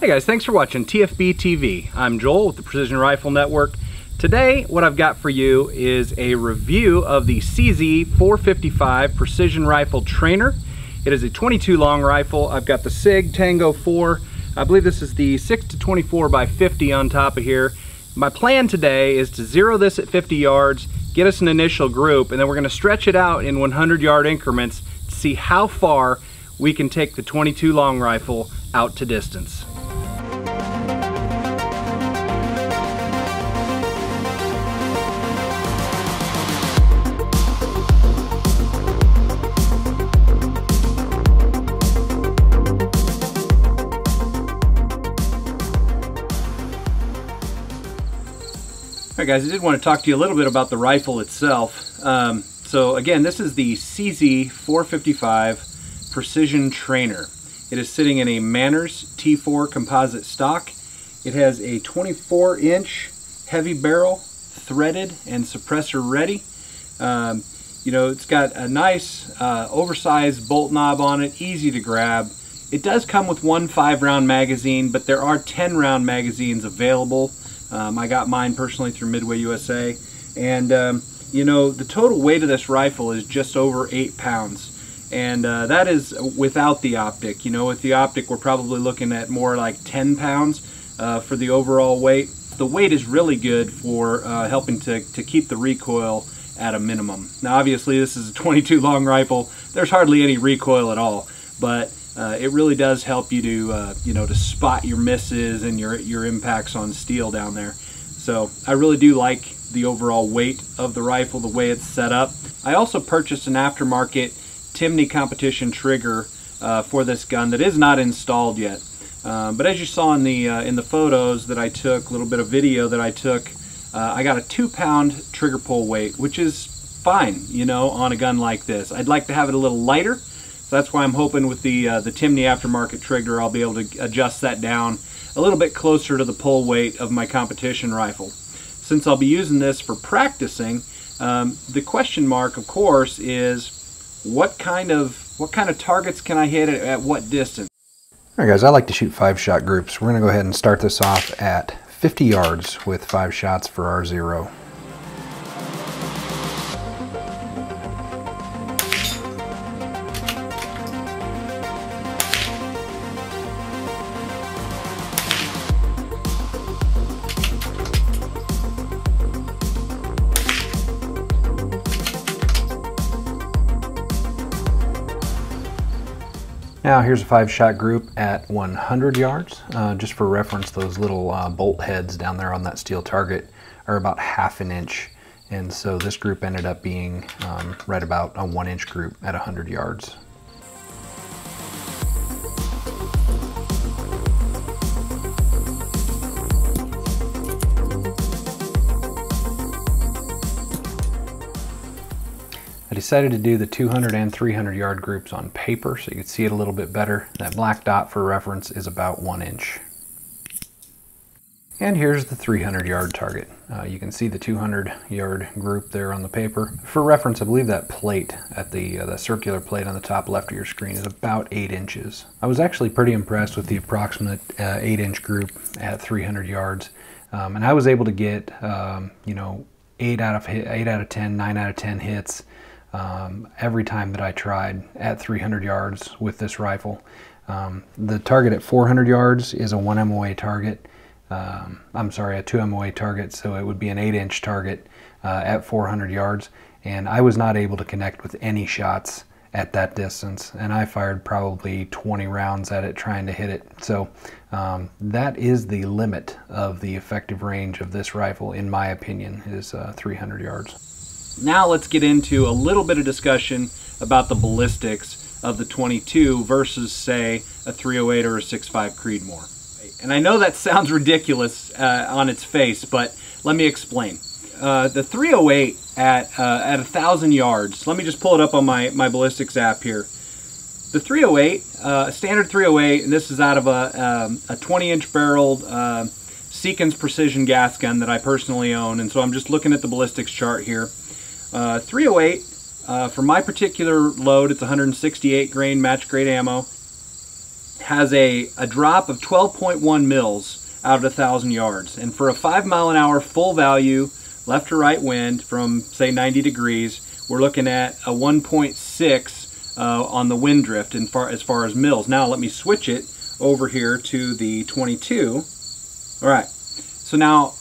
Hey guys, thanks for watching TFBTV. I'm Joel with the Precision Rifle Network. Today, what I've got for you is a review of the CZ455 Precision Rifle Trainer. It is a 22 long rifle. I've got the SIG Tango 4. I believe this is the 6-24 by 50 on top of here. My plan today is to zero this at 50 yards, get us an initial group, and then we're going to stretch it out in 100-yard increments to see how far we can take the 22 long rifle out to distance. Alright guys, I did want to talk to you a little bit about the rifle itself. So again, this is the CZ455 Precision Trainer. It is sitting in a Manners T4 composite stock. It has a 24-inch heavy barrel, threaded and suppressor ready. It's got a nice oversized bolt knob on it, easy to grab. It does come with one 5-round magazine, but there are 10-round magazines available. I got mine personally through Midway USA, and the total weight of this rifle is just over 8 pounds, and that is without the optic. With the optic we're probably looking at more like 10 pounds for the overall weight. The weight is really good for helping to keep the recoil at a minimum. Now obviously this is a 22 long rifle, there's hardly any recoil at all, but it really does help you to to spot your misses and your impacts on steel down there. So I really do like the overall weight of the rifle, the way it's set up. I also purchased an aftermarket Timney competition trigger for this gun that is not installed yet. But as you saw in the photos that I took, a little bit of video that I took, I got a 2-pound trigger pull weight, which is fine, on a gun like this. I'd like to have it a little lighter. That's why I'm hoping with the Timney aftermarket trigger I'll be able to adjust that down a little bit closer to the pull weight of my competition rifle. Since I'll be using this for practicing, the question mark, of course, is what kind of targets can I hit at what distance? Alright guys, I like to shoot 5-shot groups. We're going to go ahead and start this off at 50 yards with 5 shots for our zero. Now here's a 5-shot group at 100 yards. Just for reference, those little bolt heads down there on that steel target are about 1/2 inch, and so this group ended up being right about a 1-inch group at 100 yards. I decided to do the 200 and 300 yard groups on paper so you can see it a little bit better. That black dot for reference is about 1 inch. And here's the 300 yard target. You can see the 200 yard group there on the paper. For reference, I believe that plate at the circular plate on the top left of your screen is about 8 inches. I was actually pretty impressed with the approximate 8-inch group at 300 yards. And I was able to get 8 out of 10, 9 out of 10 hits every time that I tried at 300 yards with this rifle. The target at 400 yards is a 1 MOA target. I'm sorry, a 2 MOA target, so it would be an 8-inch target at 400 yards, and I was not able to connect with any shots at that distance, and I fired probably 20 rounds at it trying to hit it. So that is the limit of the effective range of this rifle, in my opinion, is 300 yards. Now let's get into a little bit of discussion about the ballistics of the 22 versus, say, a 308 or a 6.5 Creedmoor. And I know that sounds ridiculous on its face, but let me explain. The 308 at 1,000 yards, let me just pull it up on my ballistics app here. The 308, a standard 308, and this is out of a 20-inch barreled Seekins precision gas gun that I personally own, and so I'm just looking at the ballistics chart here. 308, for my particular load, it's 168 grain match grade ammo. has a drop of 12.1 mils out of 1,000 yards. And for a 5 mile an hour full value, left to right wind from say 90 degrees, we're looking at a 1.6 on the wind drift as far as mils. Now let me switch it over here to the 22. All right, so now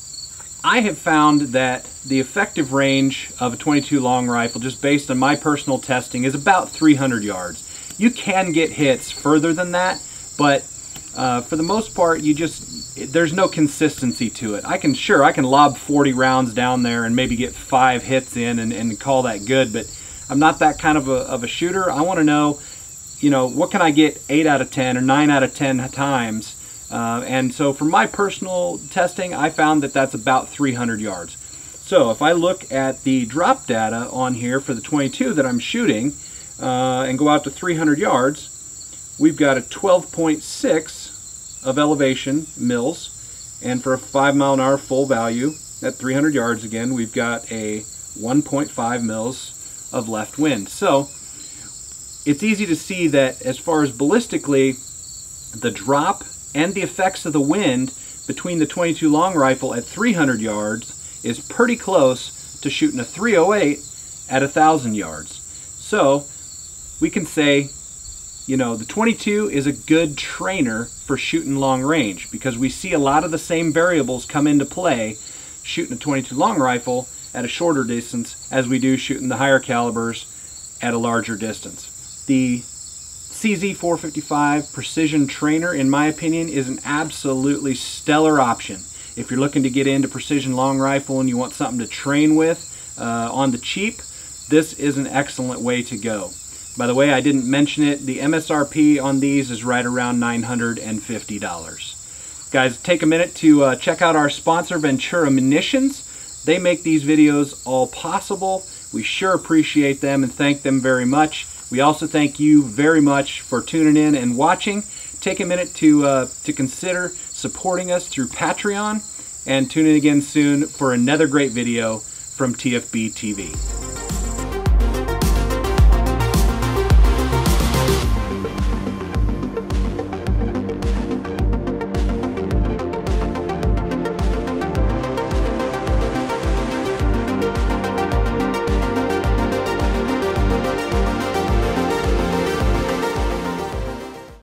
I have found that the effective range of a 22 long rifle, just based on my personal testing, is about 300 yards. You can get hits further than that, but for the most part, there's no consistency to it. I can lob 40 rounds down there and maybe get 5 hits in and call that good, but I'm not that kind of a shooter. I want to know, what can I get 8 out of 10 or 9 out of 10 times? And so for my personal testing, I found that that's about 300 yards. So if I look at the drop data on here for the 22 that I'm shooting and go out to 300 yards, we've got a 12.6 of elevation mils, and for a 5 mile an hour full value at 300 yards again, we've got a 1.5 mils of left wind. So it's easy to see that as far as ballistically, the drop and the effects of the wind between the 22 long rifle at 300 yards is pretty close to shooting a 308 at 1,000 yards. So we can say, the 22 is a good trainer for shooting long range, because we see a lot of the same variables come into play shooting a 22 long rifle at a shorter distance as we do shooting the higher calibers at a larger distance. The CZ455 Precision Trainer, in my opinion, is an absolutely stellar option. If you're looking to get into precision long rifle and you want something to train with on the cheap, this is an excellent way to go. By the way, I didn't mention it, the MSRP on these is right around $950. Guys, take a minute to check out our sponsor, Ventura Munitions. They make these videos all possible. We sure appreciate them and thank them very much. We also thank you very much for tuning in and watching. Take a minute to consider supporting us through Patreon, and tune in again soon for another great video from TFB TV.